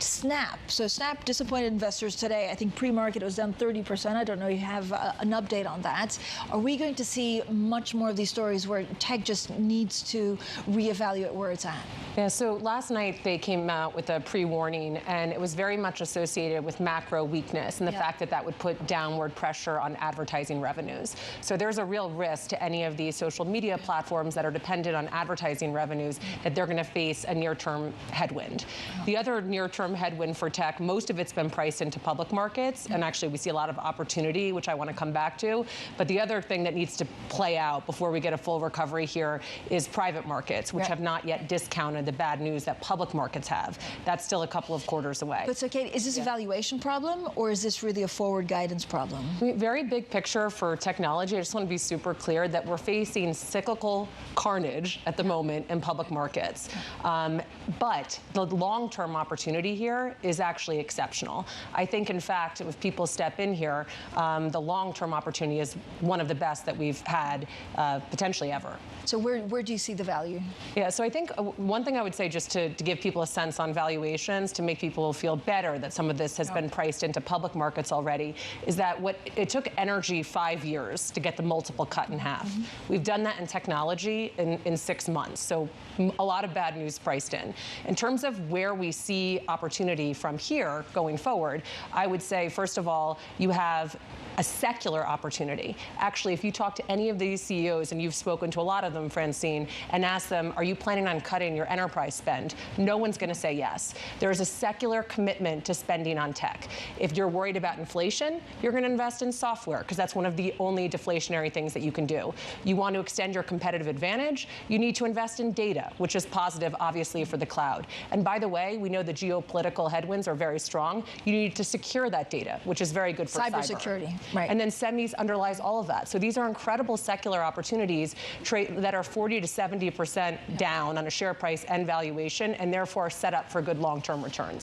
Snap. So Snap disappointed investors today. I think pre-market it was down 30%. I don't know if you have an update on that. Are we going to see much more of these stories where tech just needs to reevaluate where it's at? Yeah, so last night they came out with a pre-warning, and it was very much associated with macro weakness and the fact that that would put downward pressure on advertising revenues. So there's a real risk to any of these social media platforms that are dependent on advertising revenues that they're going to face a near-term headwind. The other near-term headwind for tech, most of it's been priced into public markets, and actually we see a lot of opportunity, which I want to come back to. But the other thing that needs to play out before we get a full recovery here is private markets, which have not yet discounted the bad news that public markets have. That's still a couple of quarters away. But so, Kate, is this a valuation problem, or is this really a forward guidance problem? Very big picture for technology. I just want to be super clear that we're facing cyclical carnage at the moment in public markets. But the long-term opportunity here is actually exceptional. I think, in fact, if people step in here, the long-term opportunity is one of the best that we've had potentially ever. So where do you see the value? Yeah, so I think one thing I would say, just to give people a sense on valuations, to make people feel better that some of this has been priced into public markets already, is that it took energy 5 years to get the multiple cut in half. We've done that in technology in 6 months. So a lot of bad news priced in. In terms of where we see opportunity from here going forward, I would say, first of all, you have a secular opportunity. Actually, if you talk to any of these CEOs, and you've spoken to a lot of them, Francine, and ask them, are you planning on cutting your enterprise spend? No one's going to say yes. There's a secular commitment to spending on tech. If you're worried about inflation, you're going to invest in software, because that's one of the only deflationary things that you can do. You want to extend your competitive advantage, you need to invest in data, which is positive, obviously, for the cloud. And by the way, we know the geopolitical headwinds are very strong. You need to secure that data, which is very good for cybersecurity. Right. And then semis underlies all of that. So these are incredible secular opportunities that are 40 to 70% down on a share price and valuation, and therefore set up for good long-term returns.